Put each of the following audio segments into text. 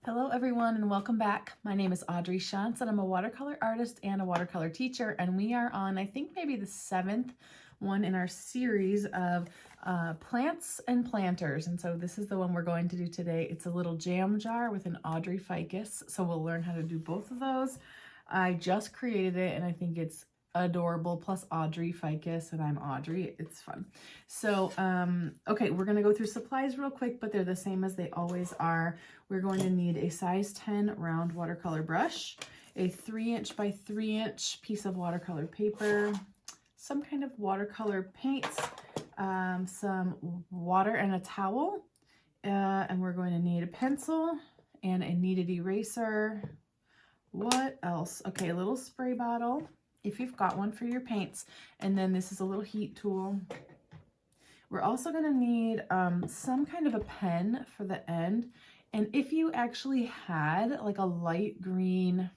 Hello everyone and welcome back. My name is Audrey Ficus and I'm a watercolor artist and a watercolor teacher, and we are on, I think, maybe the 7th one in our series of plants and planters. And so this is the one we're going to do today. It's a little jam jar with an Audrey Ficus, so we'll learn how to do both of those. I just created it and I think it's adorable, plus Audrey Ficus and I'm Audrey. It's fun. So okay, we're gonna go through supplies real quick, but they're the same as they always are. We're going to need a size 10 round watercolor brush, a 3" by 3" piece of watercolor paper, some kind of watercolor paints, some water and a towel, and we're going to need a pencil and a kneaded eraser. What else? Okay, a little spray bottle, if you've got one for your paints, and then this is a little heat tool. We're also going to need some kind of a pen for the end, and if you actually had like a light green,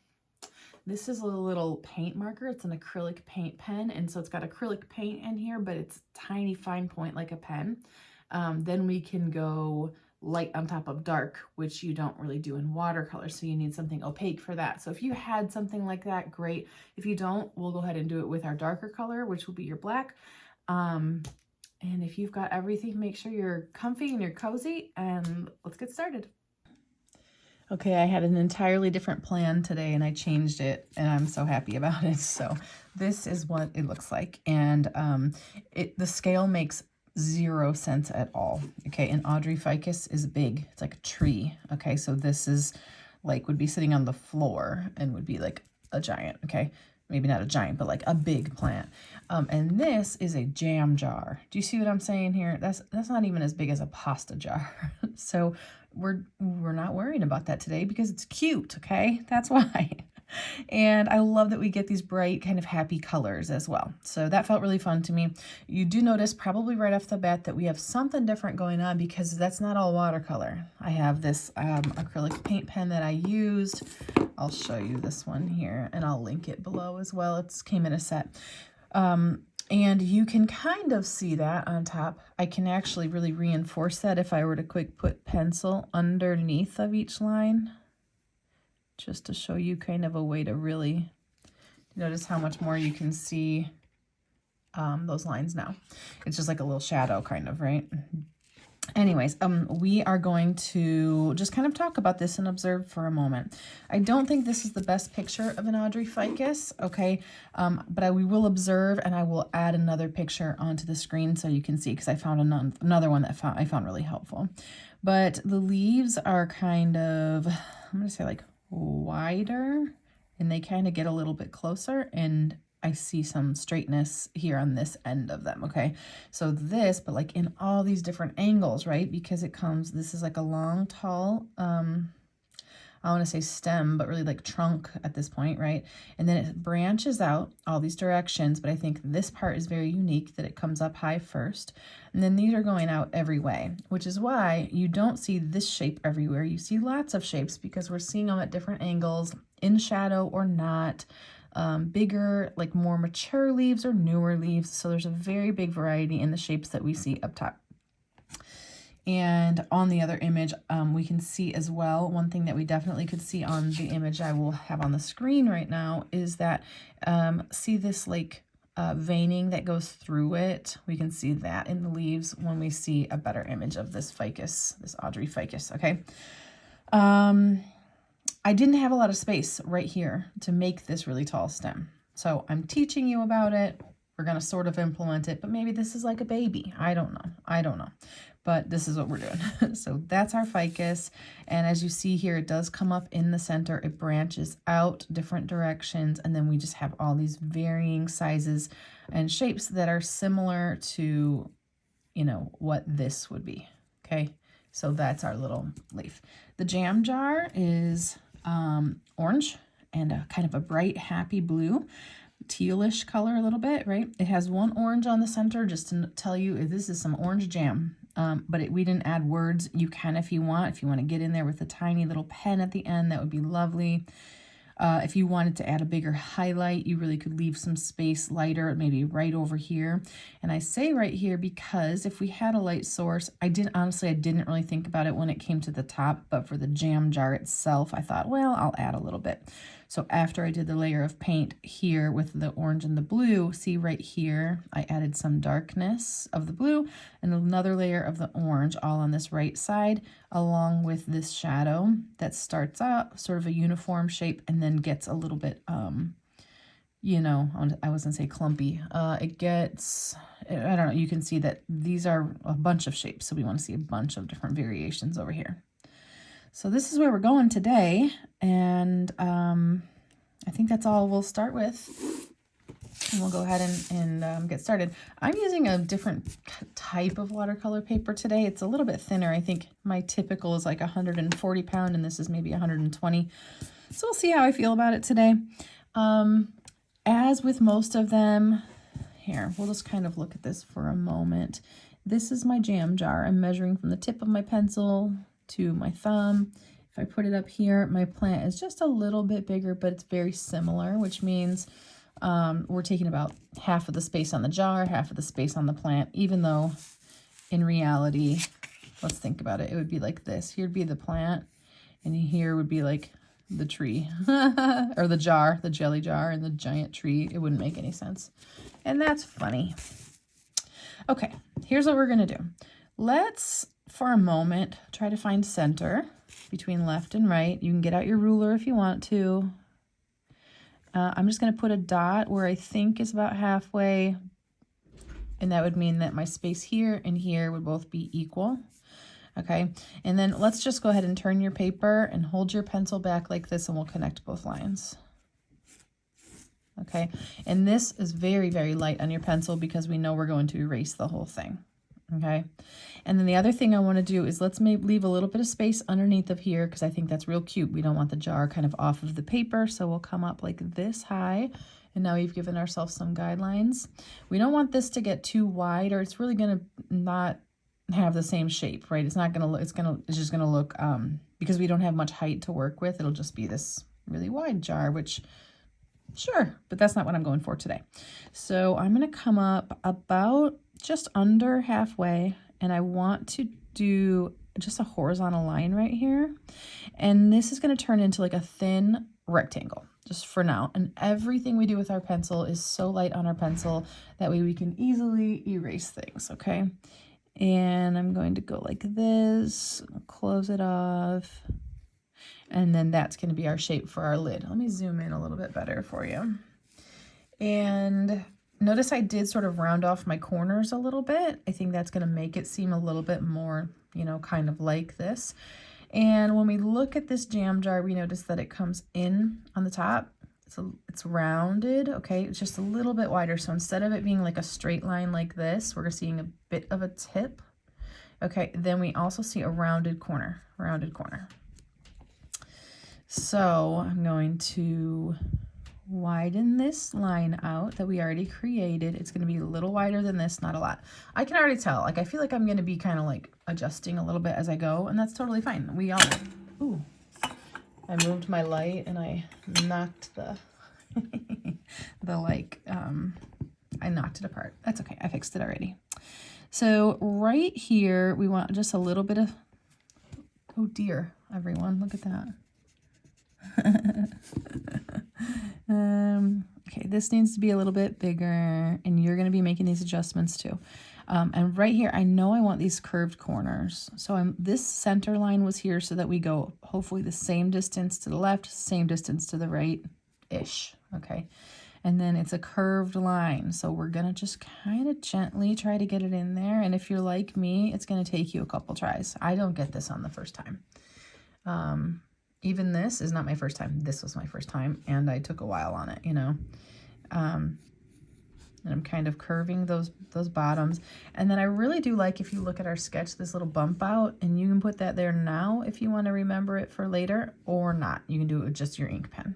this is a little paint marker. It's an acrylic paint pen, and so it's got acrylic paint in here, but it's tiny fine point like a pen. Then we can go light on top of dark, which you don't really do in watercolor, so you need something opaque for that. So if you had something like that, great. If you don't, we'll go ahead and do it with our darker color, which will be your black. And if you've got everything, make sure you're comfy and you're cozy, and let's get started. Okay, I had an entirely different plan today and I changed it, and I'm so happy about it. So this is what it looks like, and the scale makes 0 sense at all. Okay, and Audrey Ficus is big. It's like a tree. Okay, so this is like would be sitting on the floor and would be like a giant. Okay, maybe not a giant, but like a big plant. And this is a jam jar. Do you see what I'm saying here? That's not even as big as a pasta jar. So we're not worrying about that today because it's cute. Okay, that's why. And I love that we get these bright kind of happy colors as well. So that felt really fun to me. You do notice probably right off the bat that we have something different going on because that's not all watercolor. I have this acrylic paint pen that I used. I'll show you this one here and I'll link it below as well. It came in a set. And you can kind of see that on top. I can actually really reinforce that if I were to put pencil underneath of each line, just to show you kind of a way to really notice how much more you can see those lines now. It's just like a little shadow kind of, right? Anyways, we are going to just kind of talk about this and observe for a moment. I don't think this is the best picture of an Audrey Ficus, okay? But we will observe, and I will add another picture onto the screen so you can see, because I found another one that I found really helpful. But the leaves are kind of, I'm going to say like wider, and they kind of get a little bit closer, and I see some straightness here on this end of them. Okay, so this, but like in all these different angles, right? Because it comes, this is like a long, tall, I want to say stem, but really like trunk at this point, right? And then it branches out all these directions, but I think this part is very unique that it comes up high first, and then these are going out every way, which is why you don't see this shape everywhere. You see lots of shapes because we're seeing them at different angles, in shadow or not, bigger, like more mature leaves or newer leaves. So there's a very big variety in the shapes that we see up top. And on the other image, we can see as well, one thing that we definitely could see on the image I will have on the screen right now is that, see this like veining that goes through it? We can see that in the leaves when we see a better image of this ficus, this Audrey Ficus, okay? I didn't have a lot of space right here to make this really tall stem. So I'm teaching you about it. We're going to sort of implement it, but maybe this is like a baby. I don't know. But this is what we're doing. So that's our ficus. And as you see here, it does come up in the center. It branches out different directions. And then we just have all these varying sizes and shapes that are similar to, you know, what this would be. Okay. So that's our little leaf. The jam jar is orange and a kind of a bright, happy blue, tealish color a little bit, right? It has one orange on the center just to tell you this is some orange jam. But we didn't add words. You can if you want to get in there with a tiny little pen at the end, that would be lovely. If you wanted to add a bigger highlight, you really could leave some space lighter, maybe right over here. And I say right here because if we had a light source, I didn't really think about it when it came to the top, but for the jam jar itself, I thought, well, I'll add a little bit. So after I did the layer of paint here with the orange and the blue, see right here, I added some darkness of the blue and another layer of the orange all on this right side, along with this shadow that starts out sort of a uniform shape and then gets a little bit, you know, I was gonna say clumpy. It gets, I don't know, you can see that these are a bunch of shapes. So we want to see a bunch of different variations over here. So this is where we're going today, and I think that's all we'll start with, and we'll go ahead and get started. I'm using a different type of watercolor paper today. It's a little bit thinner. I think my typical is like 140 pound, and this is maybe 120. So we'll see how I feel about it today. As with most of them, here, we'll just kind of look at this for a moment. This is my jam jar. I'm measuring from the tip of my pencil to my thumb. If I put it up here, my plant is just a little bit bigger, but it's very similar, which means we're taking about half of the space on the jar, half of the space on the plant, even though in reality, let's think about it, it would be like this. Here'd be the plant, and here would be like the tree, or the jar, the jelly jar, and the giant tree. It wouldn't make any sense. And that's funny. Okay, here's what we're gonna do. Let's, for a moment, try to find center between left and right. You can get out your ruler if you want to. I'm just going to put a dot where I think is about halfway, and that would mean that my space here and here would both be equal. Okay, and then let's just go ahead and turn your paper and hold your pencil back like this, and we'll connect both lines. Okay, and this is very, very light on your pencil because we know we're going to erase the whole thing. Okay, and then the other thing I want to do is let's maybe leave a little bit of space underneath of here because I think that's real cute. We don't want the jar kind of off of the paper, so we'll come up like this high, and now we've given ourselves some guidelines. We don't want this to get too wide, or it's really going to not have the same shape, right? It's not going to look, it's just going to look, because we don't have much height to work with, it'll just be this really wide jar, which sure, but that's not what I'm going for today. So I'm going to come up about just under halfway, and I want to do just a horizontal line right here, and this is going to turn into like a thin rectangle just for now. And everything we do with our pencil is so light on our pencil that way we can easily erase things. Okay, and I'm going to go like this, close it off, and then that's going to be our shape for our lid. Let me zoom in a little bit better for you. And notice I did sort of round off my corners a little bit. I think that's going to make it seem a little bit more, you know, kind of like this. And when we look at this jam jar, we notice that it comes in on the top. So it's rounded, okay? It's just a little bit wider. So instead of it being like a straight line like this, we're seeing a bit of a tip. Okay, then we also see a rounded corner, So I'm going to widen this line out that we already created. It's going to be a little wider than this, not a lot. I can already tell, like I feel like I'm going to be kind of like adjusting a little bit as I go, and that's totally fine. We all, ooh, I moved my light and I knocked the, I knocked it apart. That's okay, I fixed it already. So right here, we want just a little bit of, oh dear, everyone, look at that. Okay, this needs to be a little bit bigger, and you're going to be making these adjustments too. And right here, I know I want these curved corners. So this center line was here so that we go hopefully the same distance to the left, same distance to the right-ish, okay? And then it's a curved line. So we're going to just kind of gently try to get it in there. And if you're like me, it's going to take you a couple tries. I don't get this on the first time. Even this is not my first time. This was my first time, and I took a while on it, you know. And I'm kind of curving those bottoms. And then I really do like, if you look at our sketch, this little bump out, and you can put that there now if you want to remember it for later, or not. You can do it with just your ink pen.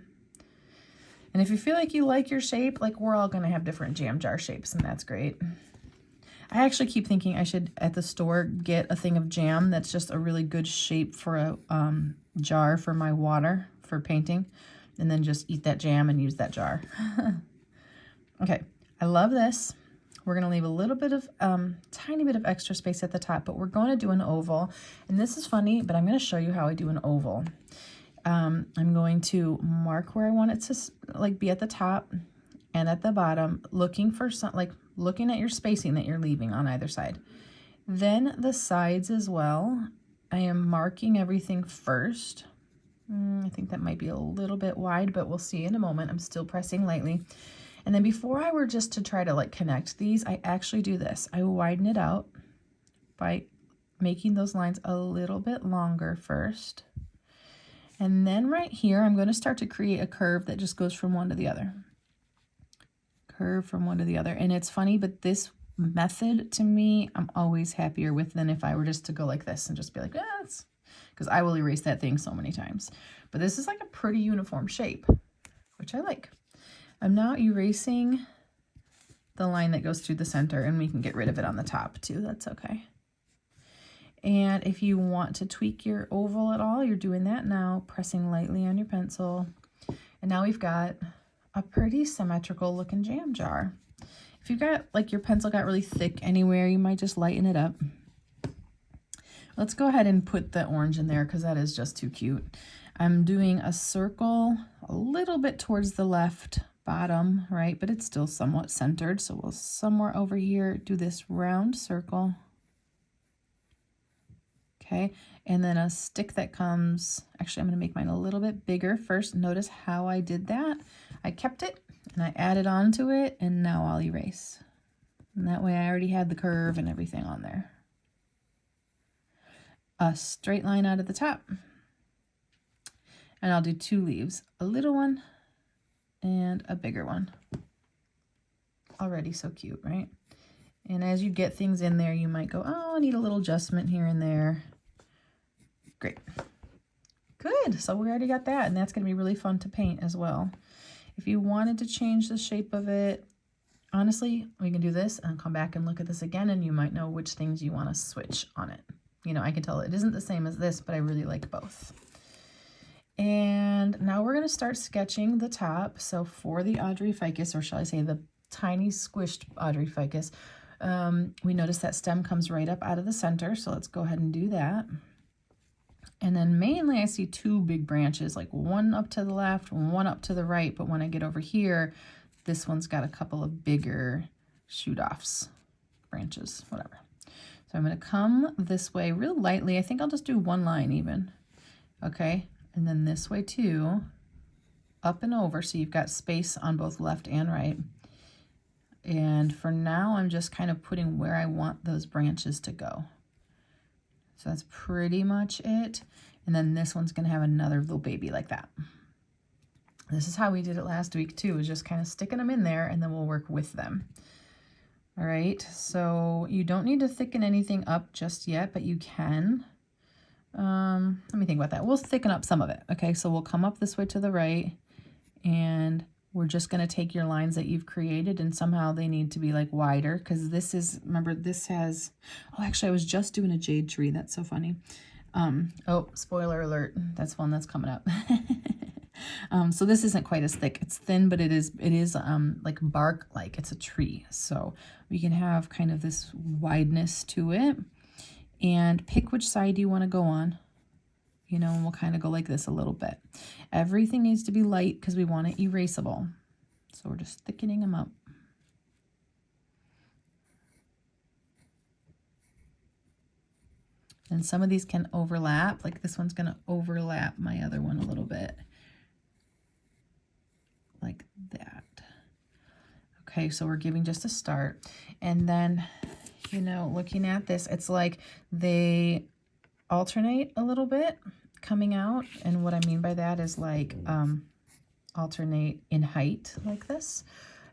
And if you feel like you like your shape, like we're all going to have different jam jar shapes, and that's great. I actually keep thinking I should, at the store, get a thing of jam that's just a really good shape for a jar for my water for painting. and then just eat that jam and use that jar. Okay, I love this. We're going to leave a little bit of, tiny bit of extra space at the top, but we're going to do an oval. And this is funny, but I'm going to show you how I do an oval. I'm going to mark where I want it to like be at the top and at the bottom, looking for some, like looking at your spacing that you're leaving on either side. Then the sides as well. I am marking everything first. I think that might be a little bit wide, but we'll see in a moment. I'm still pressing lightly. And then before I were just to try to like connect these, I actually do this. I widen it out by making those lines a little bit longer first. And then right here, I'm going to start to create a curve that just goes from one to the other. Curve from one to the other. And it's funny, but this method to me, I'm always happier with than if I were just to go like this and just be like, ah, because I will erase that thing so many times. But this is like a pretty uniform shape, which I like. I'm now erasing the line that goes through the center, and we can get rid of it on the top too. That's okay. And if you want to tweak your oval at all, you're doing that now, pressing lightly on your pencil. And now we've got a pretty symmetrical looking jam jar. If you've got, like your pencil got really thick anywhere, you might just lighten it up. Let's go ahead and put the orange in there because that is just too cute. I'm doing a circle a little bit towards the left bottom, right? But it's still somewhat centered. So we'll somewhere over here do this round circle. Okay, and then a stick that comes, actually I'm going to make mine a little bit bigger first. Notice how I did that. I kept it and I added on to it, and now I'll erase. And that way I already had the curve and everything on there. A straight line out of the top. And I'll do two leaves, a little one and a bigger one. Already so cute, right? And as you get things in there, you might go, oh, I need a little adjustment here and there. Great. Good. So we already got that, and that's going to be really fun to paint as well. If you wanted to change the shape of it, honestly, we can do this and come back and look at this again, and you might know which things you want to switch on it. You know, I can tell it isn't the same as this, but I really like both. And now we're going to start sketching the top. So for the Audrey Ficus, or shall I say the tiny squished Audrey Ficus, we notice that stem comes right up out of the center. So let's go ahead and do that. And then mainly I see two big branches, like one up to the left, one up to the right. But when I get over here, this one's got a couple of bigger shoot-offs, branches, whatever. So I'm going to come this way real lightly. I think I'll just do one line even. Okay. And then this way too, up and over. So you've got space on both left and right. And for now, I'm just kind of putting where I want those branches to go. So that's pretty much it. And then this one's going to have another little baby like that. This is how we did it last week too, is just kind of sticking them in there, and then we'll work with them. All right, so you don't need to thicken anything up just yet, but you can. Let me think about that. We'll thicken up some of it. Okay, so we'll come up this way to the right, and we're just going to take your lines that you've created, and somehow they need to be like wider, because this is, remember, this has, oh, actually I was just doing a jade tree. That's so funny. Oh, spoiler alert. That's one that's coming up. So this isn't quite as thick. It's thin, but it is like bark, like it's a tree. So we can have kind of this wideness to it, and pick which side you want to go on, you know, and we'll kind of go like this a little bit. Everything needs to be light because we want it erasable. So we're just thickening them up. And some of these can overlap, like this one's going to overlap my other one a little bit. Like that. Okay, so we're giving just a start. And then, you know, looking at this, it's like they alternate a little bit coming out. And what I mean by that is like alternate in height like this.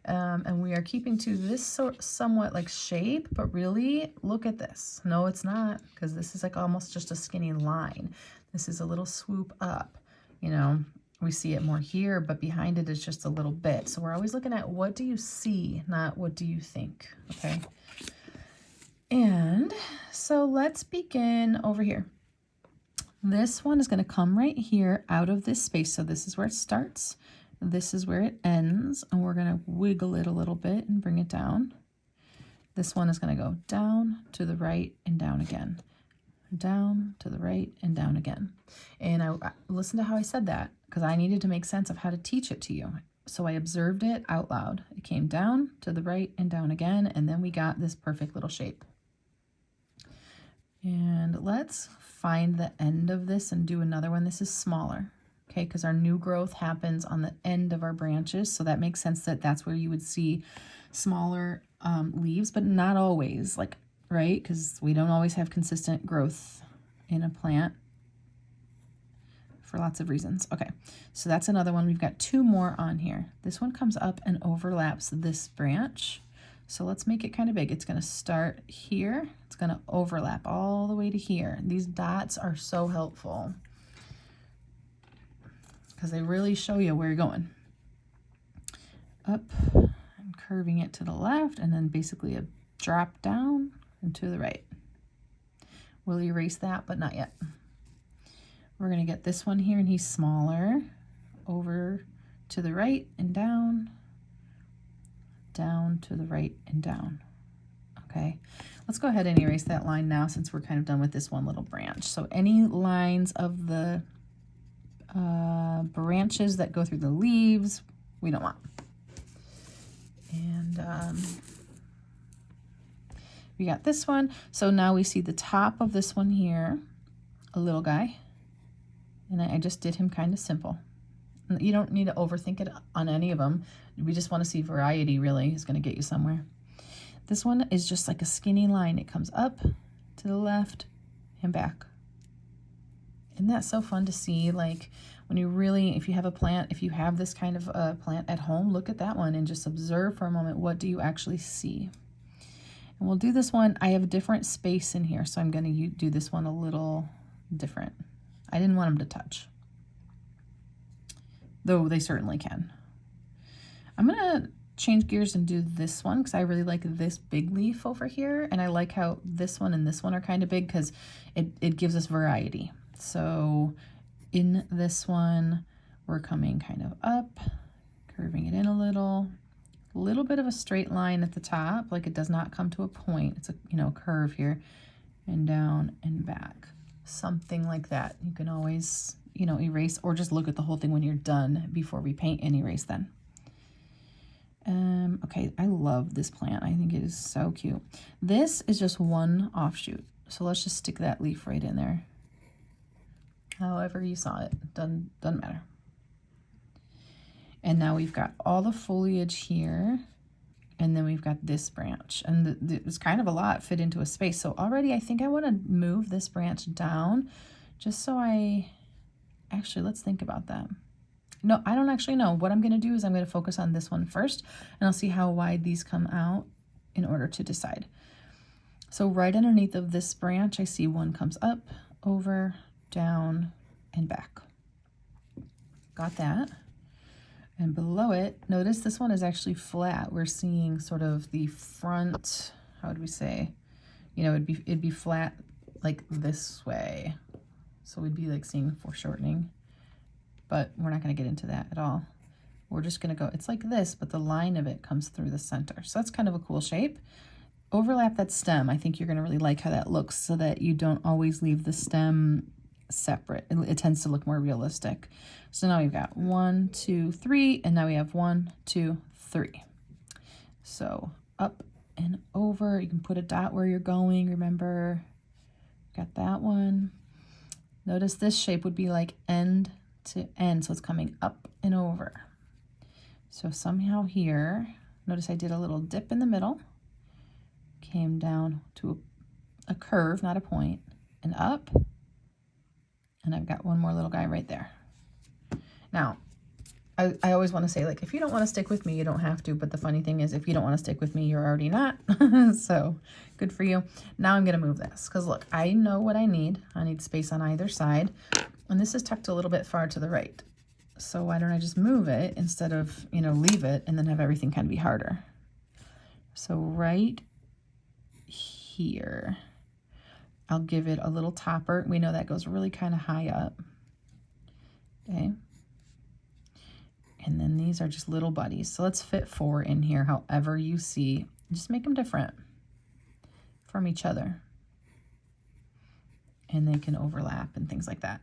And we are keeping to this somewhat like shape, but really look at this. No, it's not, because this is like almost just a skinny line. This is a little swoop up, you know. We see it more here, but behind it is just a little bit. So we're always looking at what do you see, not what do you think, okay? And so let's begin over here. This one is going to come right here out of this space. So this is where it starts. This is where it ends. And we're going to wiggle it a little bit and bring it down. This one is going to go down to the right and down again. Down to the right and down again. And I listen to how I said that because I needed to make sense of how to teach it to you. So I observed it out loud. It came down to the right and down again, and then we got this perfect little shape. And let's find the end of this and do another one. This is smaller, okay, because our new growth happens on the end of our branches, so that makes sense that that's where you would see smaller leaves, but not always, like, right? Because we don't always have consistent growth in a plant for lots of reasons. Okay, so that's another one. We've got two more on here. This one comes up and overlaps this branch. So let's make it kind of big. It's going to start here. It's going to overlap all the way to here. These dots are so helpful because they really show you where you're going. Up and curving it to the left, and then basically a drop down and to the right. We'll erase that, but not yet. We're going to get this one here, and he's smaller, over to the right and down to the right and down. Okay, let's go ahead and erase that line now since we're kind of done with this one little branch. So any lines of the branches that go through the leaves, we don't want. And we got this one. So now we see the top of this one here, a little guy. And I just did him kind of simple. You don't need to overthink it on any of them. We just want to see variety, really, is going to get you somewhere. This one is just like a skinny line. It comes up to the left and back. Isn't that so fun to see? Like when you really, if you have a plant, if you have this kind of a plant at home, look at that one and just observe for a moment. What do you actually see? And we'll do this one. I have a different space in here, so I'm going to do this one a little different. I didn't want them to touch, though they certainly can. I'm going to change gears and do this one because I really like this big leaf over here, and I like how this one and this one are kind of big because it gives us variety. So in this one, we're coming kind of up, curving it in a little bit of a straight line at the top, like it does not come to a point. It's a, you know, curve here, and down and back. Something like that. You can always, you know, erase or just look at the whole thing when you're done before we paint and erase then. Okay, I love this plant. I think it is so cute. This is just one offshoot. So let's just stick that leaf right in there. However you saw it, doesn't matter. And now we've got all the foliage here. And then we've got this branch, and it's kind of a lot fit into a space. So already I think I want to move this branch down just so actually, let's think about that. No, I don't actually know. What I'm going to do is I'm going to focus on this one first, and I'll see how wide these come out in order to decide. So right underneath of this branch, I see one comes up, over, down, and back. Got that. And below it, notice this one is actually flat. We're seeing sort of the front, how would we say? You know, it'd be flat like this way. So we'd be like seeing foreshortening, but we're not gonna get into that at all. We're just gonna go, it's like this, but the line of it comes through the center. So that's kind of a cool shape. Overlap that stem. I think you're gonna really like how that looks so that you don't always leave the stem separate. It tends to look more realistic. So now we've got 1, 2, 3, and now we have 1, 2, 3. So up and over. You can put a dot where you're going. Remember, got that one. Notice this shape would be like end to end, so it's coming up and over. So somehow here, notice I did a little dip in the middle, came down to a curve, not a point, and up. And I've got one more little guy right there. Now, I always want to say, like, if you don't want to stick with me, you don't have to. But the funny thing is, if you don't want to stick with me, you're already not. So good for you. Now I'm going to move this because, look, I know what I need. I need space on either side. And this is tucked a little bit far to the right. So why don't I just move it instead of, you know, leave it and then have everything kind of be harder. So right here. I'll give it a little topper. We know that goes really kind of high up. Okay. And then these are just little buddies. So let's fit 4 in here, however you see. Just make them different from each other. And they can overlap and things like that.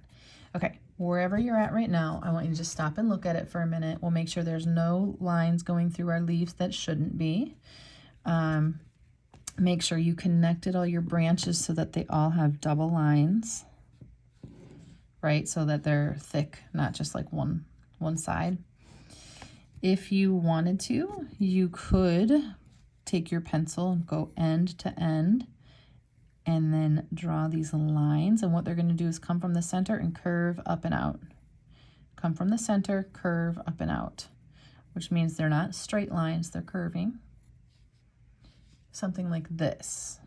Okay, wherever you're at right now, I want you to just stop and look at it for a minute. We'll make sure there's no lines going through our leaves that shouldn't be. Make sure you connected all your branches so that they all have double lines, right? So that they're thick, not just like one side. If you wanted to, you could take your pencil and go end to end and then draw these lines. And what they're going to do is come from the center and curve up and out. Come from the center, curve up and out, which means they're not straight lines, they're curving. Something like this.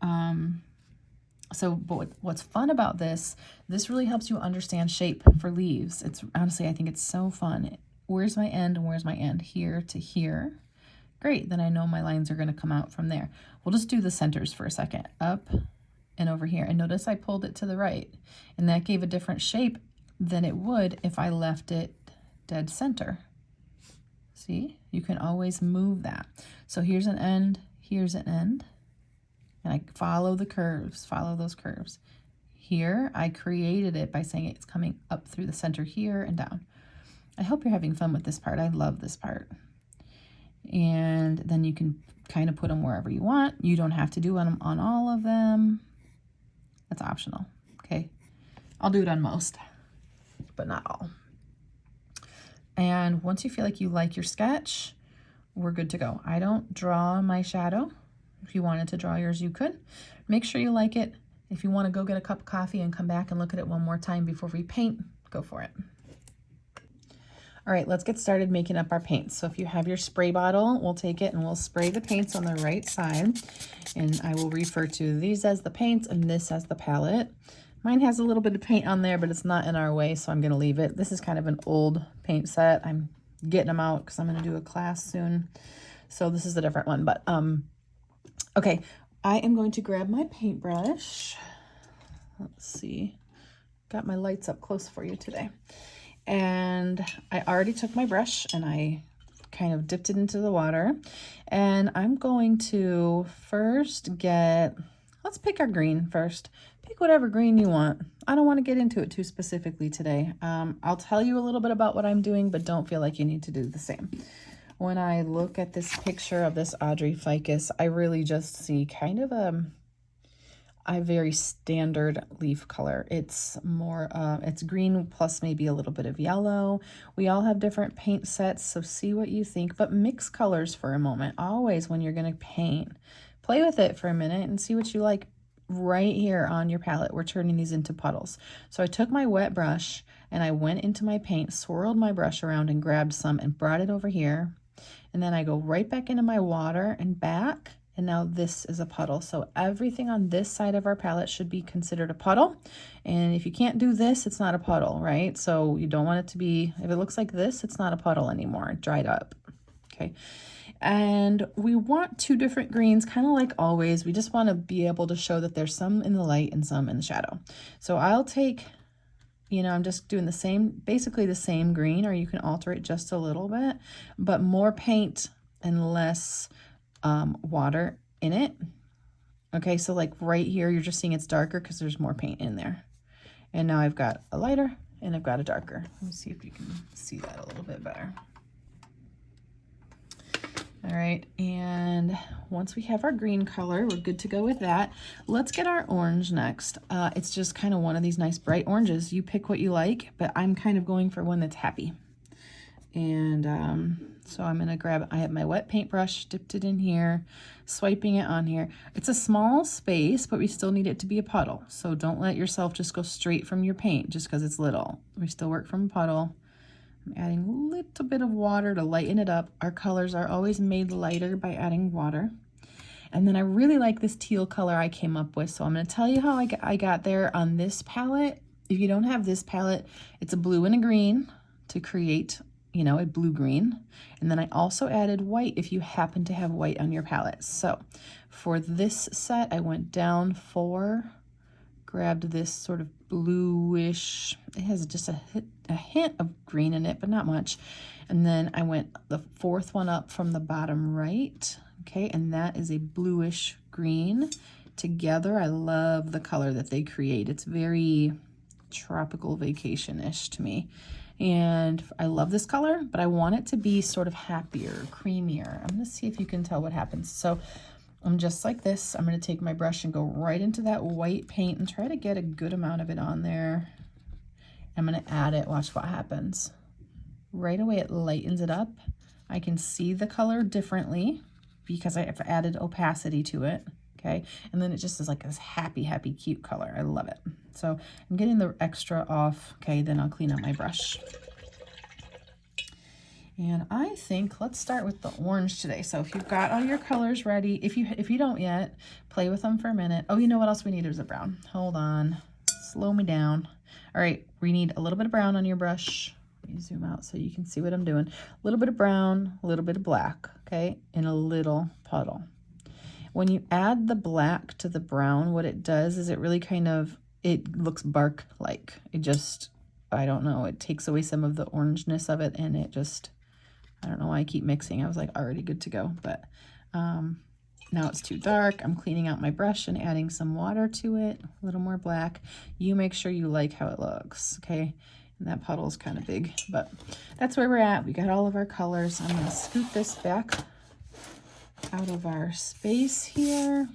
But what's fun about this really helps you understand shape for leaves. It's honestly, I think it's so fun. Where's my end and where's my end? Here to here. Great, then I know my lines are going to come out from there. We'll just do the centers for a second. Up and over here. And notice I pulled it to the right. And that gave a different shape than it would if I left it dead center. See? You can always move that. So here's an end, here's an end. And I follow the curves, follow those curves. Here, I created it by saying it's coming up through the center here and down. I hope you're having fun with this part. I love this part. And then you can kind of put them wherever you want. You don't have to do them on all of them. That's optional, okay? I'll do it on most, but not all. And once you feel like you like your sketch, we're good to go. I don't draw my shadow. If you wanted to draw yours, you could. Make sure you like it. If you want to go get a cup of coffee and come back and look at it one more time before we paint, go for it. All right, let's get started making up our paints. So if you have your spray bottle, we'll take it and we'll spray the paints on the right side. And I will refer to these as the paints and this as the palette. Mine has a little bit of paint on there, but it's not in our way, so I'm gonna leave it. This is kind of an old paint set. I'm getting them out because I'm gonna do a class soon. So this is a different one, but okay. I am going to grab my paintbrush. Let's see, got my lights up close for you today. And I already took my brush and I kind of dipped it into the water. And I'm going to first let's pick our green first. Pick whatever green you want. I don't want to get into it too specifically today. I'll tell you a little bit about what I'm doing, but don't feel like you need to do the same. When I look at this picture of this Audrey Ficus, I really just see kind of a very standard leaf color. It's more, it's green plus maybe a little bit of yellow. We all have different paint sets, so see what you think, but mix colors for a moment. Always when you're gonna paint, play with it for a minute and see what you like right here on your palette. We're turning these into puddles. So I took my wet brush and I went into my paint, swirled my brush around and grabbed some and brought it over here. And then I go right back into my water and back. And now this is a puddle. So everything on this side of our palette should be considered a puddle. And if you can't do this, it's not a puddle, right? So you don't want it to be, if it looks like this, it's not a puddle anymore. It dried up, okay? And we want 2 different greens, kind of like always. We just want to be able to show that there's some in the light and some in the shadow. So I'll take, you know, I'm just doing the same, basically the same green, or you can alter it just a little bit, but more paint and less water in it. Okay, so like right here, you're just seeing it's darker because there's more paint in there. And now I've got a lighter and I've got a darker. Let me see if you can see that a little bit better. All right, and once we have our green color, we're good to go with that. Let's get our orange next. It's just kind of one of these nice bright oranges. You pick what you like, but I'm kind of going for one that's happy. And so I'm gonna grab, I have my wet paintbrush, dipped it in here, swiping it on here. It's a small space, but we still need it to be a puddle. So don't let yourself just go straight from your paint just because it's little. We still work from a puddle. I'm adding a little bit of water to lighten it up. Our colors are always made lighter by adding water. And then I really like this teal color I came up with. So I'm gonna tell you how I got there on this palette. If you don't have this palette, it's a blue and a green to create, you know, a blue-green. And then I also added white if you happen to have white on your palette. So for this set, I went down 4, grabbed this sort of bluish, it has just a hint of green in it, but not much. And then I went the 4th one up from the bottom right, okay, and that is a bluish green. Together, I love the color that they create. It's very tropical vacation-ish to me. And I love this color, but I want it to be sort of happier, creamier. I'm gonna see if you can tell what happens. So I'm just like this. I'm gonna take my brush and go right into that white paint and try to get a good amount of it on there. I'm gonna add it, watch what happens. Right away it lightens it up. I can see the color differently because I've added opacity to it, okay? And then it just is like this happy, happy, cute color. I love it. So I'm getting the extra off, okay? Then I'll clean up my brush. And I think, let's start with the orange today. So if you've got all your colors ready, if you don't yet, play with them for a minute. Oh, you know what else we need is a brown. Hold on, slow me down. All right, we need a little bit of brown on your brush. Let me zoom out so you can see what I'm doing. A little bit of brown, a little bit of black, okay? And a little puddle. When you add the black to the brown, what it does is it really kind of, it looks bark-like. It just, I don't know, it takes away some of the orangeness of it, and it just, I don't know why I keep mixing. I was like already good to go, but now it's too dark. I'm cleaning out my brush and adding some water to it, a little more black. You make sure you like how it looks, okay? And that puddle is kind of big, but that's where we're at. We got all of our colors. I'm gonna scoot this back out of our space here,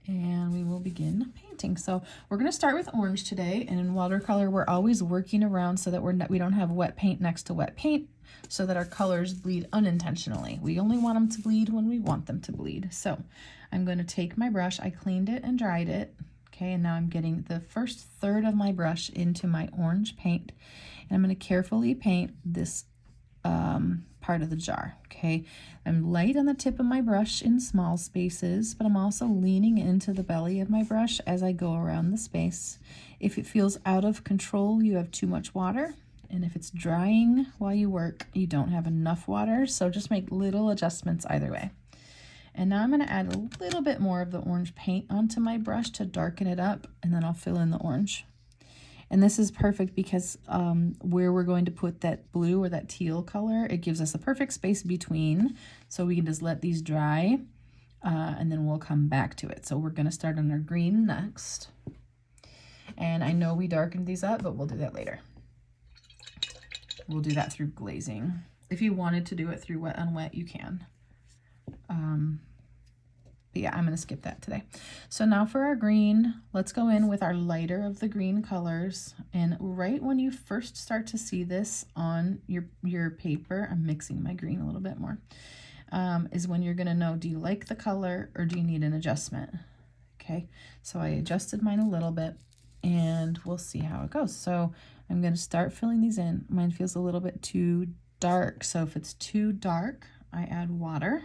and we will begin painting. So we're going to start with orange today, and in watercolor we're always working around so that we don't have wet paint next to wet paint, so that our colors bleed unintentionally. We only want them to bleed when we want them to bleed. So I'm going to take my brush, I cleaned it and dried it, okay, and now I'm getting the first third of my brush into my orange paint, and I'm going to carefully paint this part of the jar, okay? I'm light on the tip of my brush in small spaces, but I'm also leaning into the belly of my brush as I go around the space. If it feels out of control, you have too much water, and if it's drying while you work, you don't have enough water, so just make little adjustments either way. And now I'm going to add a little bit more of the orange paint onto my brush to darken it up, and then I'll fill in the orange. And this is perfect because where we're going to put that blue or that teal color, it gives us a perfect space between, so we can just let these dry, and then we'll come back to it. So we're going to start on our green next. And I know we darkened these up, but we'll do that later. We'll do that through glazing. If you wanted to do it through wet on wet, you can. But yeah, I'm going to skip that today. So now for our green, let's go in with our lighter of the green colors. And right when you first start to see this on your paper, I'm mixing my green a little bit more, is when you're going to know, do you like the color or do you need an adjustment? Okay, so I adjusted mine a little bit and we'll see how it goes. So I'm going to start filling these in. Mine feels a little bit too dark. So if it's too dark, I add water.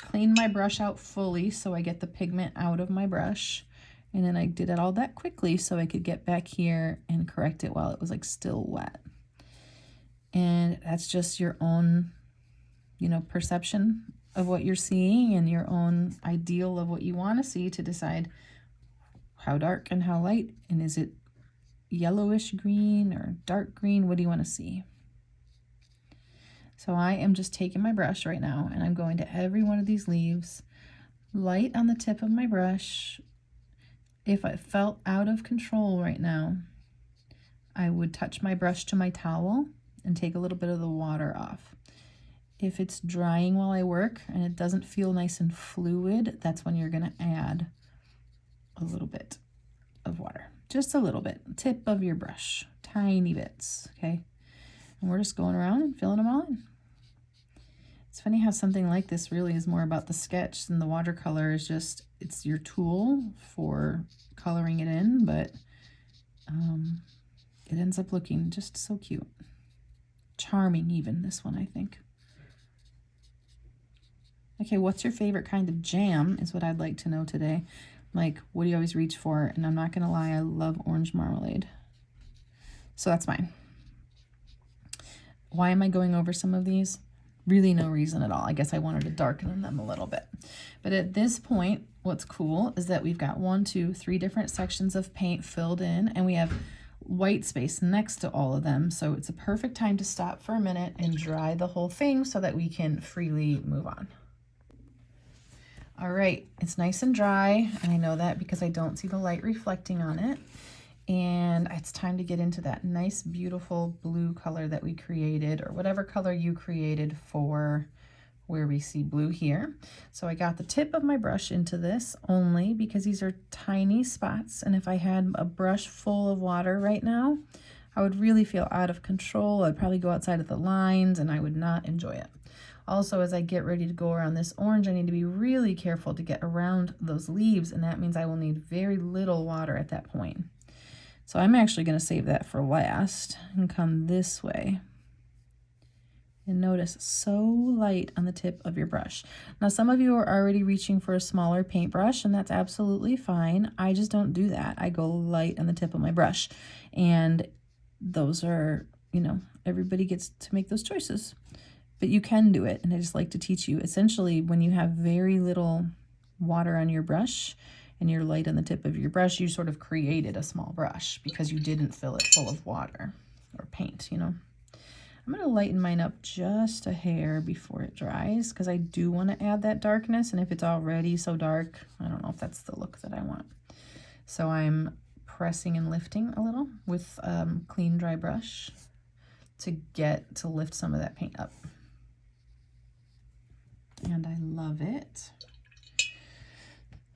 Clean my brush out fully so I get the pigment out of my brush, and then I did it all that quickly so I could get back here and correct it while it was like still wet. And that's just your own, you know, perception of what you're seeing and your own ideal of what you want to see to decide how dark and how light, and is it yellowish green or dark green? What do you want to see? So I am just taking my brush right now and I'm going to every one of these leaves, light on the tip of my brush. If I felt out of control right now, I would touch my brush to my towel and take a little bit of the water off. If it's drying while I work and it doesn't feel nice and fluid, that's when you're going to add a little bit of water. Just a little bit, tip of your brush, tiny bits, okay? And we're just going around and filling them all in. It's funny how something like this really is more about the sketch than the watercolor is just, it's your tool for coloring it in, but it ends up looking just so cute. Charming even, this one, I think. Okay, what's your favorite kind of jam is what I'd like to know today. Like, what do you always reach for? And I'm not going to lie, I love orange marmalade. So that's mine. Why am I going over some of these? Really no reason at all. I guess I wanted to darken them a little bit. But at this point, what's cool is that we've got 1, 2, 3 different sections of paint filled in, and we have white space next to all of them. So it's a perfect time to stop for a minute and dry the whole thing so that we can freely move on. All right, it's nice and dry, and I know that because I don't see the light reflecting on it. And it's time to get into that nice, beautiful blue color that we created, or whatever color you created for where we see blue here. So I got the tip of my brush into this only because these are tiny spots. And if I had a brush full of water right now, I would really feel out of control. I'd probably go outside of the lines and I would not enjoy it. Also, as I get ready to go around this orange, I need to be really careful to get around those leaves. And that means I will need very little water at that point. So I'm actually going to save that for last and come this way. And notice, so light on the tip of your brush. Now, some of you are already reaching for a smaller paintbrush, and that's absolutely fine. I just don't do that. I go light on the tip of my brush. And those are, you know, everybody gets to make those choices. But you can do it, and I just like to teach you. Essentially, when you have very little water on your brush, and you're light on the tip of your brush, you sort of created a small brush because you didn't fill it full of water or paint, you know. I'm going to lighten mine up just a hair before it dries because I do want to add that darkness, and if it's already so dark, I don't know if that's the look that I want. So I'm pressing and lifting a little with clean dry brush to lift some of that paint up. And I love it.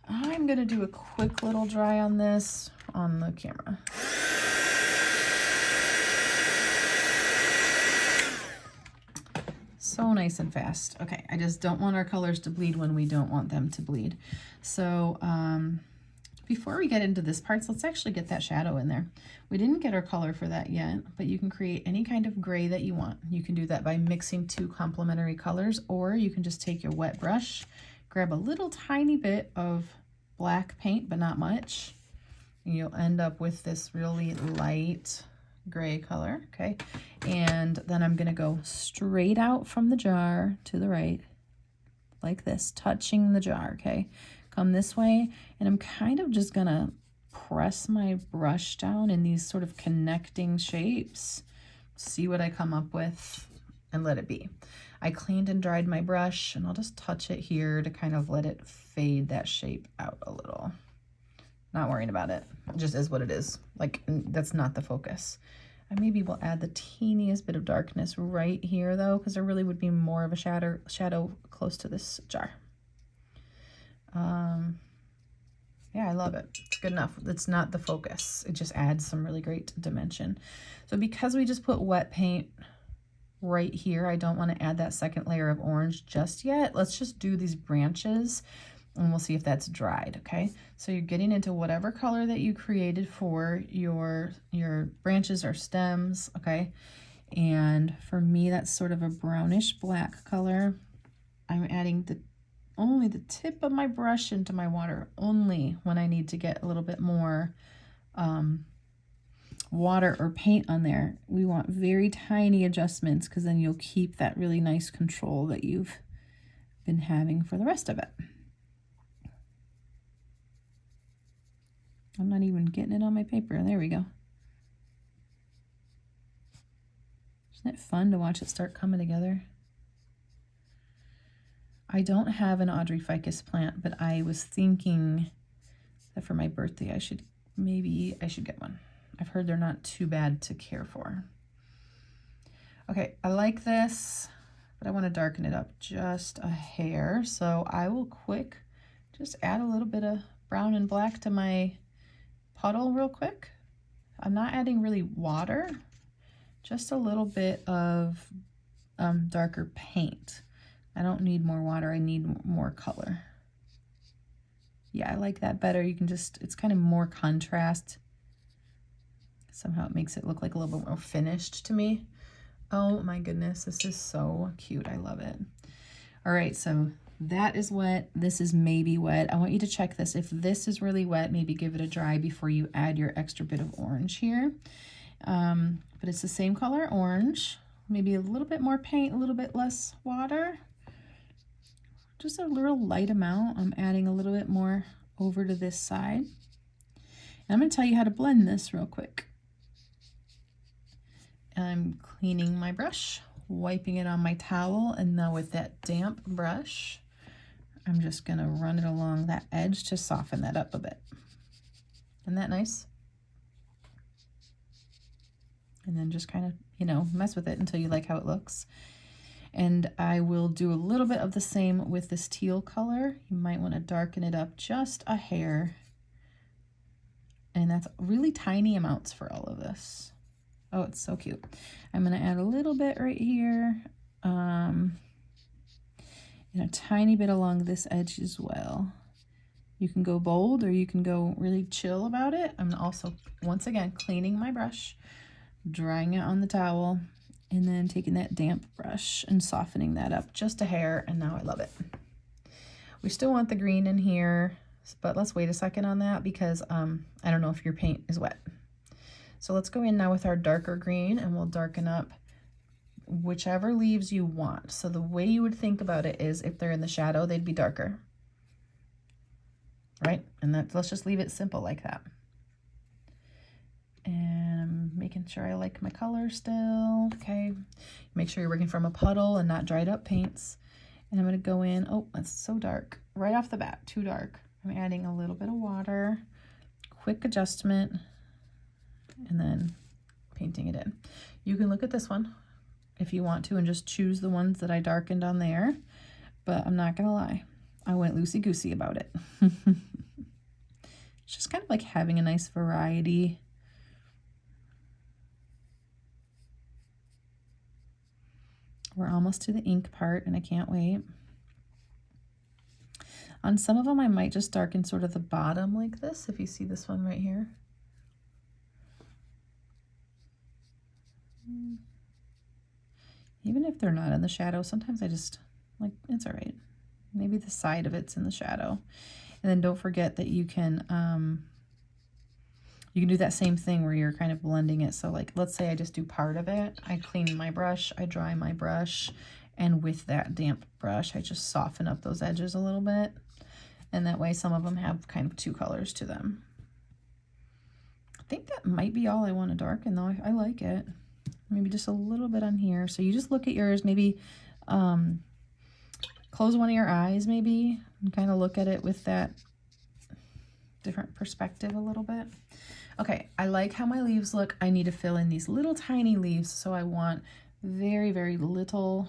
I'm going to do a quick little dry on this on the camera. So nice and fast. Okay, I just don't want our colors to bleed when we don't want them to bleed. So before we get into this part, let's actually get that shadow in there. We didn't get our color for that yet, but you can create any kind of gray that you want. You can do that by mixing 2 complementary colors, or you can just take your wet brush, grab a little tiny bit of black paint, but not much, and you'll end up with this really light gray color, okay? And then I'm gonna go straight out from the jar to the right, like this, touching the jar, okay? Come this way, and I'm kind of just gonna press my brush down in these sort of connecting shapes, see what I come up with, and let it be. I cleaned and dried my brush, and I'll just touch it here to kind of let it fade that shape out a little. Not worrying about it. It just is what it is. Like, that's not the focus. I maybe will add the teeniest bit of darkness right here, though, because there really would be more of a shadow close to this jar. Yeah, I love it. It's good enough. It's not the focus. It just adds some really great dimension. So because we just put wet paint right here, I don't want to add that second layer of orange just yet. Let's just do these branches and we'll see if that's dried, okay? So you're getting into whatever color that you created for your branches or stems, okay? And for me, that's sort of a brownish black color. I'm adding only the tip of my brush into my water, only when I need to get a little bit more water or paint on there. We want very tiny adjustments because then you'll keep that really nice control that you've been having for the rest of it. I'm not even getting it on my paper. There we go. Isn't it fun to watch it start coming together? I don't have an Audrey Ficus plant, but I was thinking that for my birthday, I should get one. I've heard they're not too bad to care for. Okay, I like this, but I want to darken it up just a hair. So I will just add a little bit of brown and black to my puddle real quick. I'm not adding really water, just a little bit of darker paint. I don't need more water, I need more color. Yeah, I like that better. You can it's kind of more contrast. Somehow it makes it look like a little bit more finished to me. Oh my goodness, this is so cute. I love it. All right, so that is wet. This is maybe wet. I want you to check this. If this is really wet, maybe give it a dry before you add your extra bit of orange here. But it's the same color orange. maybe a little bit more paint, a little bit less water. Just a little light amount. I'm adding a little bit more over to this side. And I'm going to tell you how to blend this real quick. I'm cleaning my brush, wiping it on my towel, and now with that damp brush, I'm just going to run it along that edge to soften that up a bit. Isn't that nice? And then just kind of, you know, mess with it until you like how it looks. And I will do a little bit of the same with this teal color. You might want to darken it up just a hair. And that's really tiny amounts for all of this. Oh, it's so cute. I'm going to add a little bit right here. And a tiny bit along this edge as well. You can go bold or you can go really chill about it. I'm also, once again, cleaning my brush, drying it on the towel, and then taking that damp brush and softening that up just a hair, and now I love it. We still want the green in here, but let's wait a second on that because I don't know if your paint is wet. So let's go in now with our darker green, and we'll darken up whichever leaves you want. So the way you would think about it is if they're in the shadow, they'd be darker, right? And let's just leave it simple like that. And I'm making sure I like my color still. Okay, make sure you're working from a puddle and not dried up paints. And I'm going to go in, oh, that's so dark. Right off the bat, too dark. I'm adding a little bit of water, quick adjustment, and then painting it in. You can look at this one if you want to and just choose the ones that I darkened on there, but I'm not going to lie. I went loosey-goosey about it. It's just kind of like having a nice variety. We're almost to the ink part, and I can't wait. On some of them, I might just darken sort of the bottom like this, if you see this one right here. Even if they're not in the shadow, sometimes I just, like, it's all right. Maybe the side of it's in the shadow. And then don't forget that you can do that same thing where you're kind of blending it. So like, let's say I just do part of it. I clean my brush, I dry my brush, and with that damp brush, I just soften up those edges a little bit. And that way some of them have kind of two colors to them. I think that might be all I want to darken though. I like it. Maybe just a little bit on here. So you just look at yours, maybe close one of your eyes maybe, and kind of look at it with that different perspective a little bit. Okay, I like how my leaves look. I need to fill in these little tiny leaves, so I want very, very little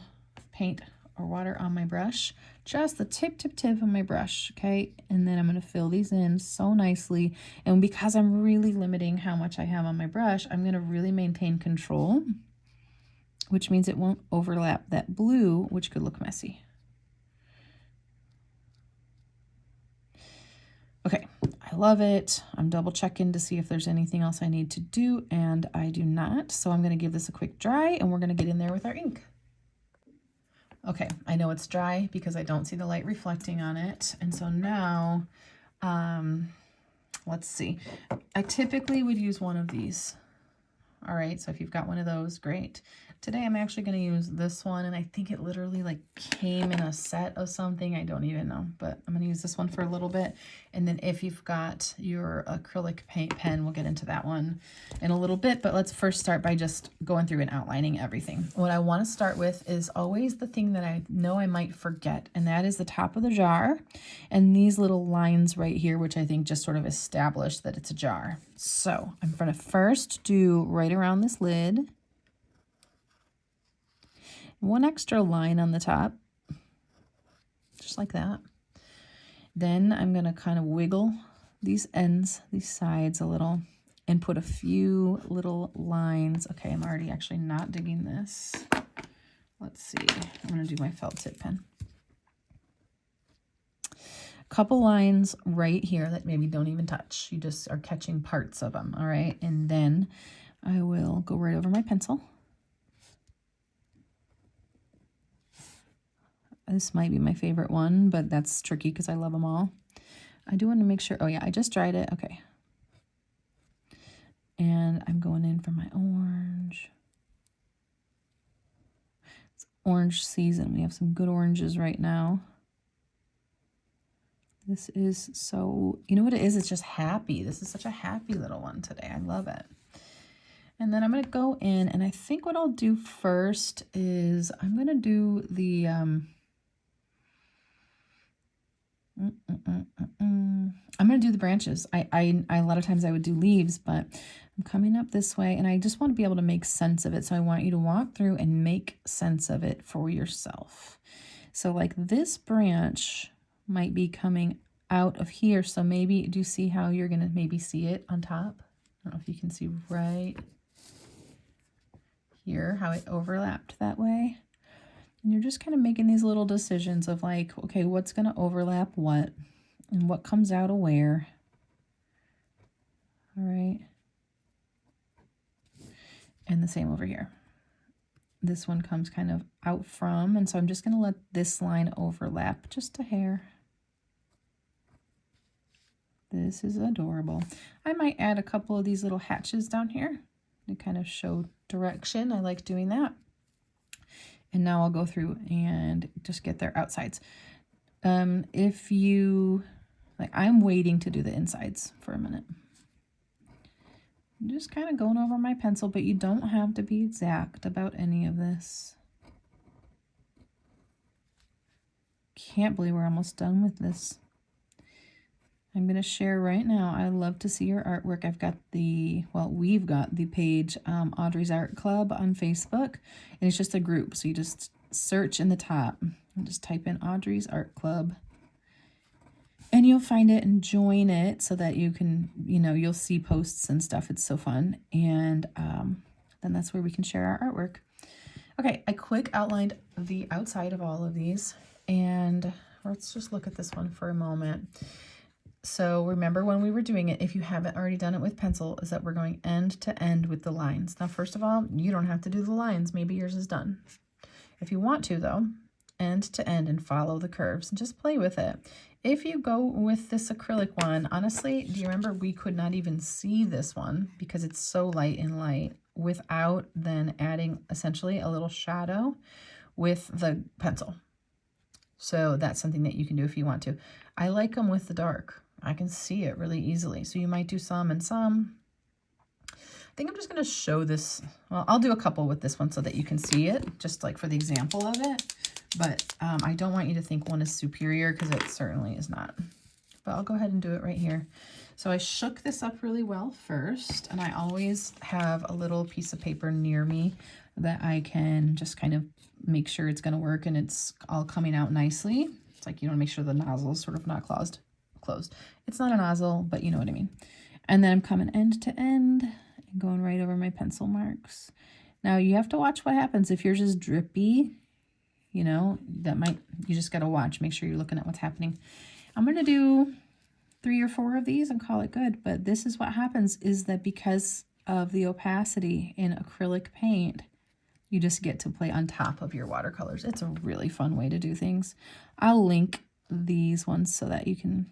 paint or water on my brush. Just the tip of my brush, okay? And then I'm going to fill these in so nicely. And because I'm really limiting how much I have on my brush, I'm going to really maintain control, which means it won't overlap that blue, which could look messy. Okay, I love it. I'm double checking to see if there's anything else I need to do, and I do not. So I'm going to give this a quick dry, and we're going to get in there with our ink. Okay, I know it's dry because I don't see the light reflecting on it. And so now, let's see. I typically would use one of these. All right, so if you've got one of those, great. Today I'm actually going to use this one, and I think it literally like came in a set of something. I don't even know, but I'm going to use this one for a little bit. And then if you've got your acrylic paint pen, we'll get into that one in a little bit. But let's first start by just going through and outlining everything. What I want to start with is always the thing that I know I might forget, and that is the top of the jar and these little lines right here, which I think just sort of establish that it's a jar. So I'm going to first do right around this lid. One extra line on the top, just like that. Then I'm going to kind of wiggle these ends, these sides a little, and put a few little lines. Okay, I'm already actually not digging this. Let's see. I'm going to do my felt tip pen. A couple lines right here that maybe don't even touch. You just are catching parts of them, all right? And then I will go right over my pencil. This might be my favorite one, but that's tricky because I love them all. I do want to make sure, oh yeah, I just dried it, okay. And I'm going in for my orange. orange season. We have some good oranges right now. This is so, you know what it is? It's just happy. This is such a happy little one today. I love it. And then I'm going to go in, and I think what I'll do first is I'm going to do the, I'm going to do the branches. I a lot of times I would do leaves, but I'm coming up this way, and I just want to be able to make sense of it. So I want you to walk through and make sense of it for yourself. So like this branch might be coming out of here. So maybe, do you see how you're going to maybe see it on top? I don't know if you can see right here how it overlapped that way. And you're just kind of making these little decisions of like, okay, what's going to overlap what and what comes out of where. All right. And the same over here. This one comes kind of out from, and so I'm just going to let this line overlap just a hair. This is adorable. I might add a couple of these little hatches down here to kind of show direction. I like doing that. And now I'll go through and just get their outsides. If you, like, I'm waiting to do the insides for a minute. I'm just kind of going over my pencil, but you don't have to be exact about any of this. Can't believe we're almost done with this. I'm going to share right now. I love to see your artwork. I've got the, well, we've got the page, Audrey's Art Club on Facebook, and it's just a group. So you just search in the top and just type in Audrey's Art Club, and you'll find it and join it so that you can, you know, you'll see posts and stuff. It's so fun. And then that's where we can share our artwork. Okay, I quick outlined the outside of all of these, and let's just look at this one for a moment. So remember when we were doing it, if you haven't already done it with pencil, is that we're going end to end with the lines. Now, first of all, you don't have to do the lines. Maybe yours is done. If you want to, though, end to end and follow the curves and just play with it. If you go with this acrylic one, honestly, do you remember we could not even see this one because it's so light and light without then adding essentially a little shadow with the pencil. So that's something that you can do if you want to. I like them with the dark. I can see it really easily. So you might do some and some. I think I'm just going to show this. Well, I'll do a couple with this one so that you can see it, just like for the example of it. But I don't want you to think one is superior because it certainly is not. But I'll go ahead and do it right here. So I shook this up really well first, and I always have a little piece of paper near me that I can just kind of make sure it's going to work and it's all coming out nicely. It's like you want to make sure the nozzle is sort of not closed. It's not a nozzle, but you know what I mean. And then I'm coming end to end and going right over my pencil marks. Now you have to watch what happens. If yours is drippy, you know, that might, you just got to watch, make sure you're looking at what's happening. I'm going to do 3 or 4 of these and call it good. But this is what happens, is that because of the opacity in acrylic paint, you just get to play on top of your watercolors. It's a really fun way to do things. I'll link these ones so that you can,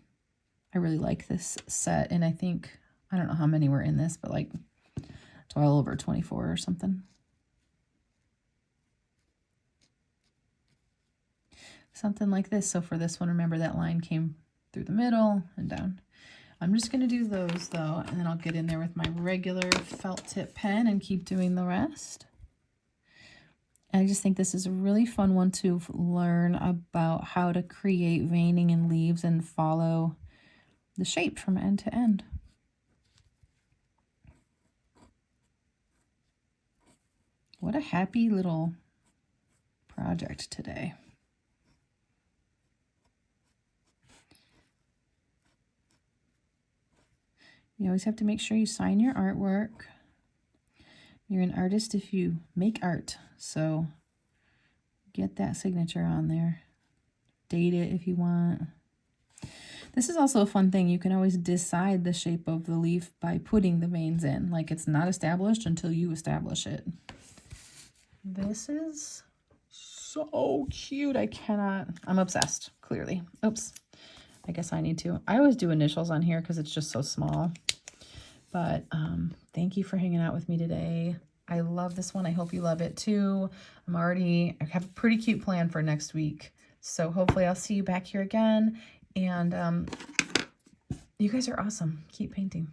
I really like this set. And I think, I don't know how many were in this, but like 12 or 24 or something. Something like this. So for this one, remember that line came through the middle and down. I'm just going to do those though, and then I'll get in there with my regular felt tip pen and keep doing the rest. I just think this is a really fun one to learn about how to create veining in leaves and follow the shape from end to end. What a happy little project today. You always have to make sure you sign your artwork. You're an artist if you make art, so get that signature on there. Date it if you want. This is also a fun thing. You can always decide the shape of the leaf by putting the veins in. Like, it's not established until you establish it. This is so cute. I'm obsessed, clearly. Oops. I guess I need to. I always do initials on here because it's just so small. But thank you for hanging out with me today. I love this one. I hope you love it too. I have a pretty cute plan for next week. So hopefully I'll see you back here again. And you guys are awesome. Keep painting.